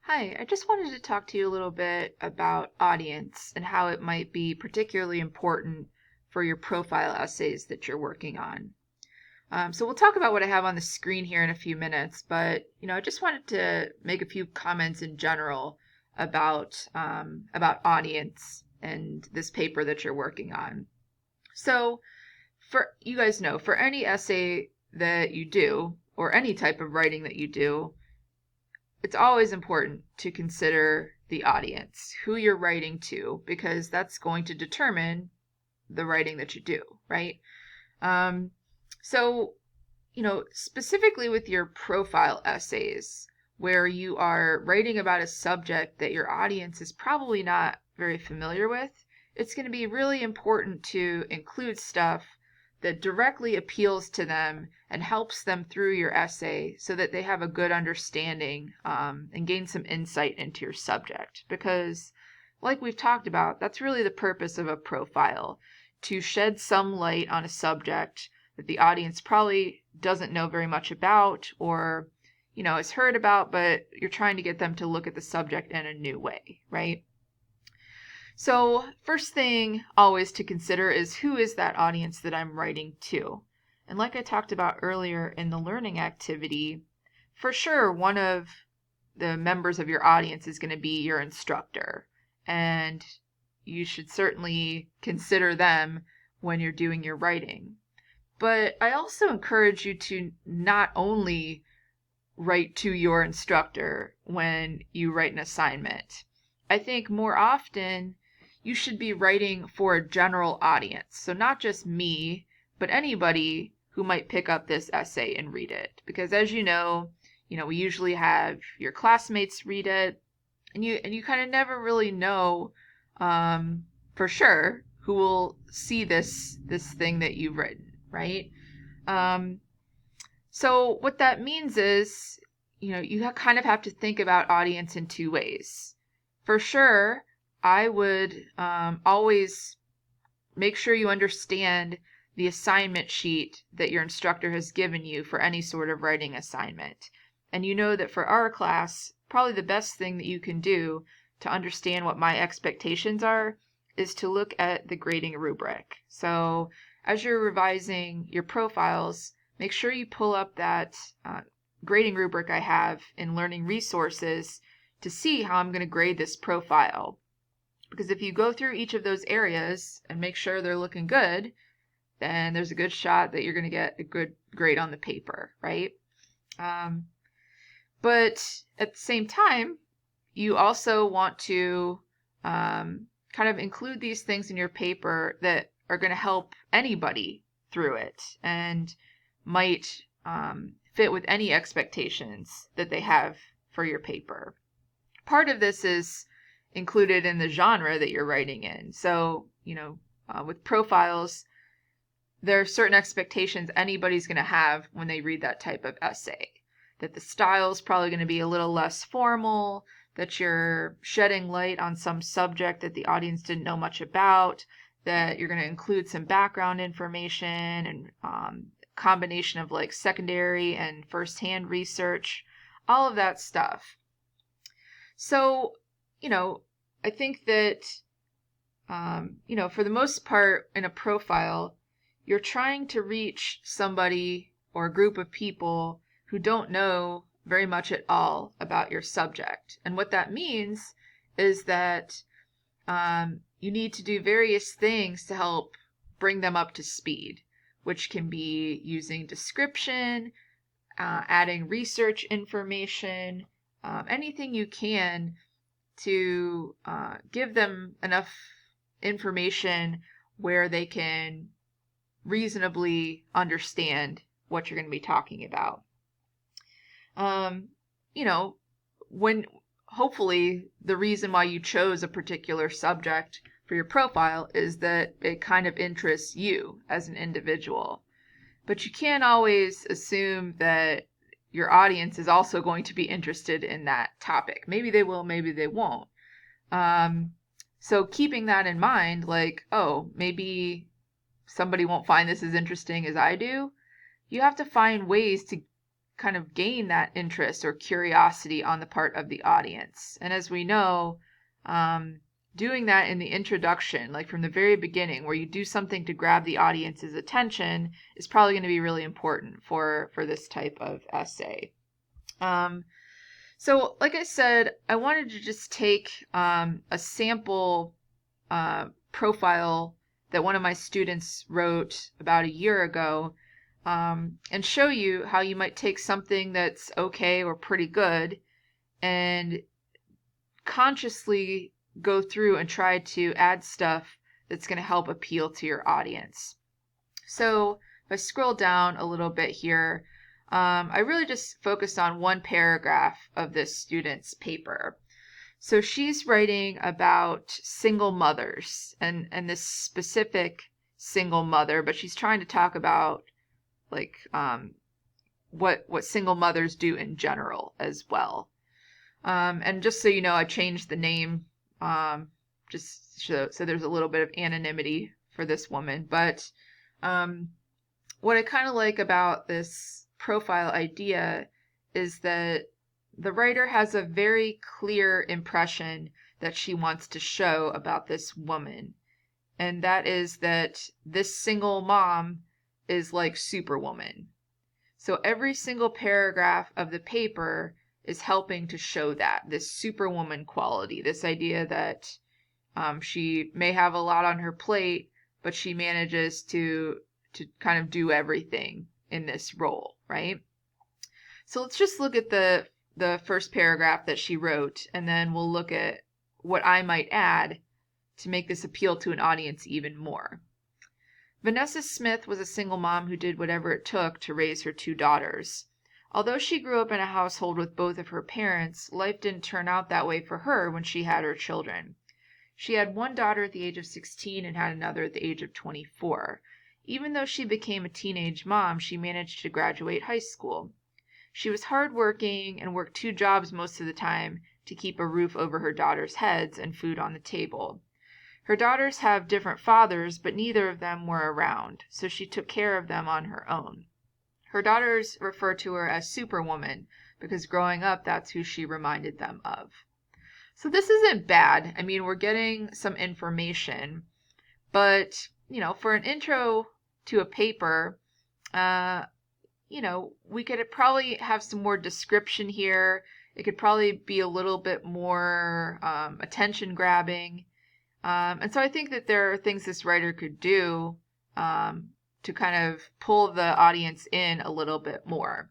Hi, I just wanted to talk to you a little bit about audience and how it might be particularly important for your profile essays that you're working on. So we'll talk about what I have on the screen here in a few minutes, but I just wanted to make a few comments in general about audience and this paper that you're working on. So for you guys know, for any essay that you do or any type of writing that you do, it's always important to consider the audience, who you're writing to, because that's going to determine the writing that you do, right? Um, so, specifically with your profile essays, where you are writing about a subject that your audience is probably not very familiar with, it's going to be really important to include stuff that directly appeals to them and helps them through your essay so that they have a good understanding and gain some insight into your subject. Because, like we've talked about, that's really the purpose of a profile, to shed some light on a subject that the audience probably doesn't know very much about or has heard about, but you're trying to get them to look at the subject in a new way, right? So first thing always to consider is, who is that audience that I'm writing to? And like I talked about earlier in the learning activity, for sure one of the members of your audience is going to be your instructor, and you should certainly consider them when you're doing your writing. But I also encourage you to not only write to your instructor when you write an assignment. I think more often you should be writing for a general audience. So not just me, but anybody who might pick up this essay and read it. Because as we usually have your classmates read it, and you kind of never really know for sure who will see this thing that you've written, right? So what that means is, you kind of have to think about audience in two ways. For sure, I would always make sure you understand the assignment sheet that your instructor has given you for any sort of writing assignment. And you know that for our class, probably the best thing that you can do to understand what my expectations are is to look at the grading rubric. So as you're revising your profiles, make sure you pull up that grading rubric I have in Learning Resources to see how I'm going to grade this profile. Because if you go through each of those areas and make sure they're looking good, then there's a good shot that you're going to get a good grade on the paper, right? But at the same time, you also want to kind of include these things in your paper that are going to help anybody through it and might fit with any expectations that they have for your paper. Part of this is included in the genre that you're writing in. So, with profiles, there are certain expectations anybody's going to have when they read that type of essay. That the style is probably going to be a little less formal, that you're shedding light on some subject that the audience didn't know much about, that you're going to include some background information and combination of like secondary and firsthand research, all of that stuff. So, I think that, for the most part in a profile, you're trying to reach somebody or a group of people who don't know very much at all about your subject. And what that means is that you need to do various things to help bring them up to speed, which can be using description, adding research information, anything you can to give them enough information where they can reasonably understand what you're going to be talking about. When hopefully the reason why you chose a particular subject for your profile is that it kind of interests you as an individual. But you can't always assume that your audience is also going to be interested in that topic. Maybe they will, maybe they won't. So keeping that in mind, like, oh, maybe somebody won't find this as interesting as I do, you have to find ways to kind of gain that interest or curiosity on the part of the audience. And as we know, doing that in the introduction, like from the very beginning, where you do something to grab the audience's attention, is probably going to be really important for this type of essay. So like I said, I wanted to just take a sample profile that one of my students wrote about a year ago, and show you how you might take something that's okay or pretty good and consciously go through and try to add stuff that's going to help appeal to your audience. So if I scroll down a little bit here, I really just focused on one paragraph of this student's paper. So she's writing about single mothers and this specific single mother, but she's trying to talk about like what single mothers do in general as well. And just so you know, I changed the name just so there's a little bit of anonymity for this woman. But what I kind of like about this profile idea is that the writer has a very clear impression that she wants to show about this woman. And that is that this single mom is like Superwoman. So every single paragraph of the paper is helping to show that, this Superwoman quality, this idea that she may have a lot on her plate, but she manages to kind of do everything in this role, right? So let's just look at the first paragraph that she wrote, and then we'll look at what I might add to make this appeal to an audience even more. Vanessa Smith was a single mom who did whatever it took to raise her 2 daughters. Although she grew up in a household with both of her parents, life didn't turn out that way for her when she had her children. She had one daughter at the age of 16 and had another at the age of 24. Even though she became a teenage mom, she managed to graduate high school. She was hardworking and worked 2 jobs most of the time to keep a roof over her daughters' heads and food on the table. Her daughters have different fathers, but neither of them were around, so she took care of them on her own. Her daughters refer to her as Superwoman because growing up, that's who she reminded them of. So this isn't bad. I mean, we're getting some information, but, for an intro to a paper, we could probably have some more description here. It could probably be a little bit more attention grabbing. And so I think that there are things this writer could do to kind of pull the audience in a little bit more.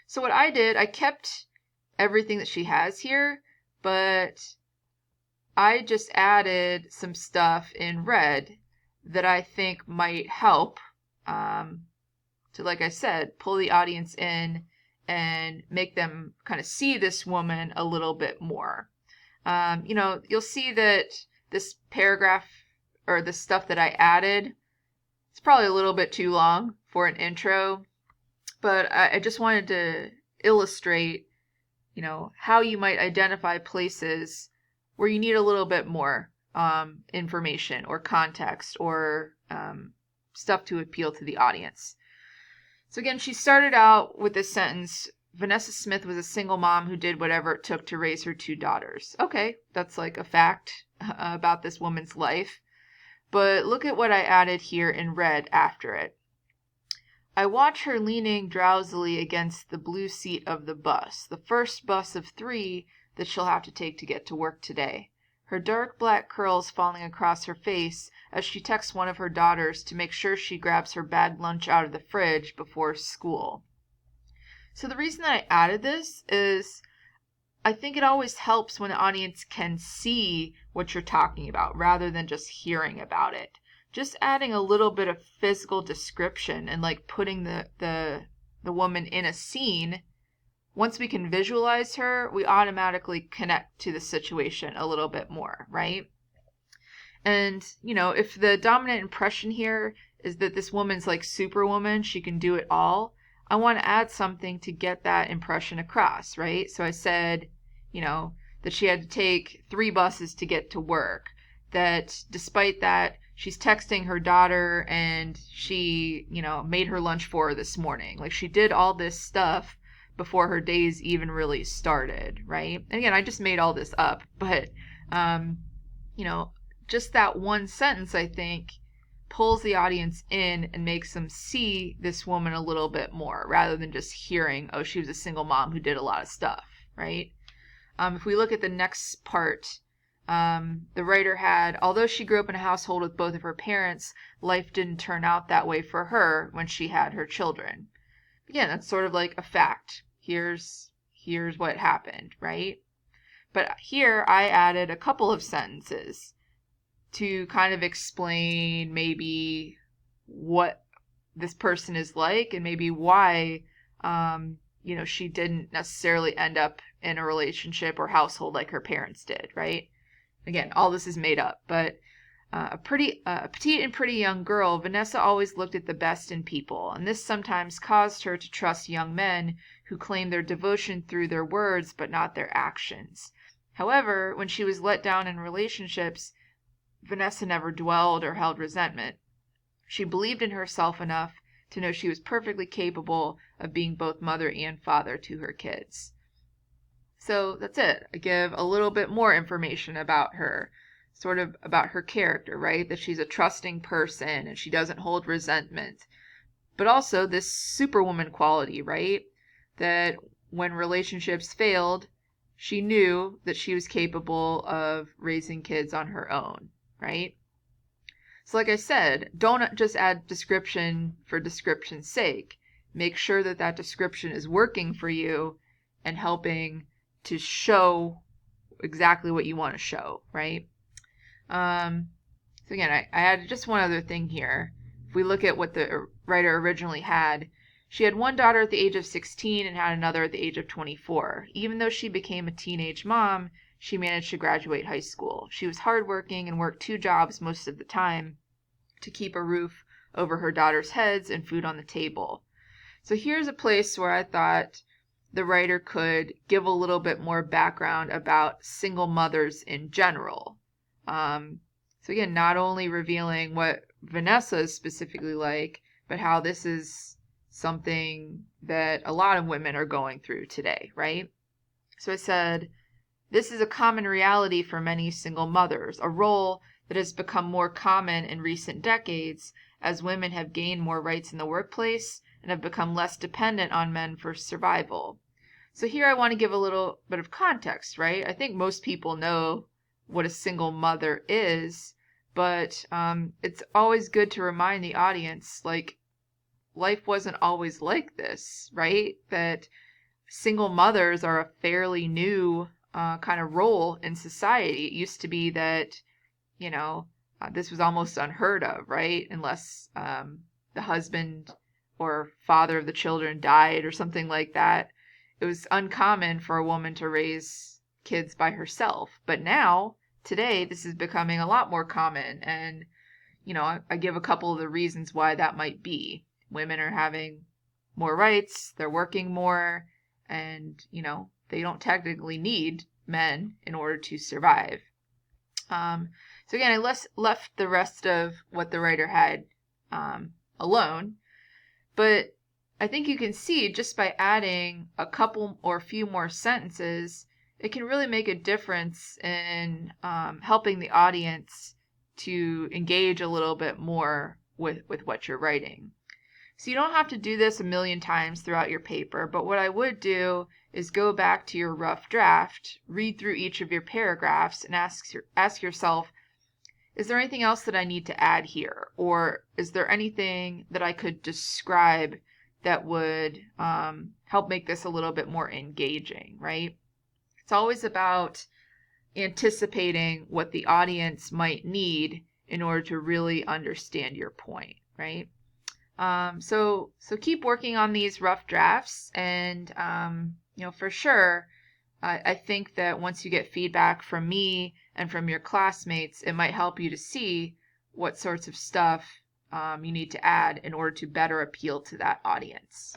So what I did, I kept everything that she has here, but I just added some stuff in red that I think might help to, like I said, pull the audience in and make them kind of see this woman a little bit more. You'll see that this paragraph or the stuff that I added, it's probably a little bit too long for an intro, but I just wanted to illustrate, how you might identify places where you need a little bit more information or context or stuff to appeal to the audience. So again, she started out with this sentence, Vanessa Smith was a single mom who did whatever it took to raise her 2 daughters. Okay, that's like a fact about this woman's life. But look at what I added here in red after it. I watch her leaning drowsily against the blue seat of the bus, the first bus of 3 that she'll have to take to get to work today. Her dark black curls falling across her face as she texts one of her daughters to make sure she grabs her bad lunch out of the fridge before school. So the reason that I added this is I think it always helps when the audience can see what you're talking about rather than just hearing about it. Just adding a little bit of physical description and like putting the woman in a scene, once we can visualize her, we automatically connect to the situation a little bit more, right? And, if the dominant impression here is that this woman's like Superwoman, she can do it all, I want to add something to get that impression across, right? So I said, that she had to take 3 buses to get to work, that despite that, she's texting her daughter and she, made her lunch for her this morning. Like, she did all this stuff before her days even really started, right? And again, I just made all this up, but, just that one sentence, I think, pulls the audience in and makes them see this woman a little bit more rather than just hearing, oh, she was a single mom who did a lot of stuff, right? If we look at the next part, the writer had, although she grew up in a household with both of her parents, life didn't turn out that way for her when she had her children. Again, that's sort of like a fact. Here's what happened, right? But here I added a couple of sentences to kind of explain maybe what this person is like and maybe why, she didn't necessarily end up in a relationship or household like her parents did, right? Again, all this is made up, but a petite and pretty young girl, Vanessa always looked at the best in people, and this sometimes caused her to trust young men who claimed their devotion through their words but not their actions. However, when she was let down in relationships, Vanessa never dwelled or held resentment. She believed in herself enough to know she was perfectly capable of being both mother and father to her kids. So that's it. I give a little bit more information about her, sort of about her character, right? That she's a trusting person and she doesn't hold resentment. But also this superwoman quality, right? That when relationships failed, she knew that she was capable of raising kids on her own, right? So like I said, don't just add description for description's sake. Make sure that that description is working for you and helping to show exactly what you want to show, right? So again, I added just one other thing here. If we look at what the writer originally had, she had one daughter at the age of 16 and had another at the age of 24. Even though she became a teenage mom, she managed to graduate high school. She was hardworking and worked 2 jobs most of the time to keep a roof over her daughters' heads and food on the table. So here's a place where I thought the writer could give a little bit more background about single mothers in general. So again, not only revealing what Vanessa is specifically like, but how this is something that a lot of women are going through today, right? So I said, this is a common reality for many single mothers, a role that has become more common in recent decades as women have gained more rights in the workplace and have become less dependent on men for survival. So here I want to give a little bit of context, right? I think most people know what a single mother is, but it's always good to remind the audience, like, life wasn't always like this, right? That single mothers are a fairly new kind of role in society. It used to be that, this was almost unheard of, right? Unless the husband or father of the children died or something like that. It was uncommon for a woman to raise kids by herself. But now, today, this is becoming a lot more common. And, I give a couple of the reasons why that might be. Women are having more rights, they're working more, and, they don't technically need men in order to survive. So again, I left the rest of what the writer had alone, but I think you can see just by adding a couple or a few more sentences, it can really make a difference in helping the audience to engage a little bit more with what you're writing. So you don't have to do this a million times throughout your paper, but what I would do is go back to your rough draft, read through each of your paragraphs, and ask yourself, is there anything else that I need to add here? Or is there anything that I could describe that would help make this a little bit more engaging, right? It's always about anticipating what the audience might need in order to really understand your point, right? So keep working on these rough drafts, and for sure, I think that once you get feedback from me and from your classmates, it might help you to see what sorts of stuff you need to add in order to better appeal to that audience.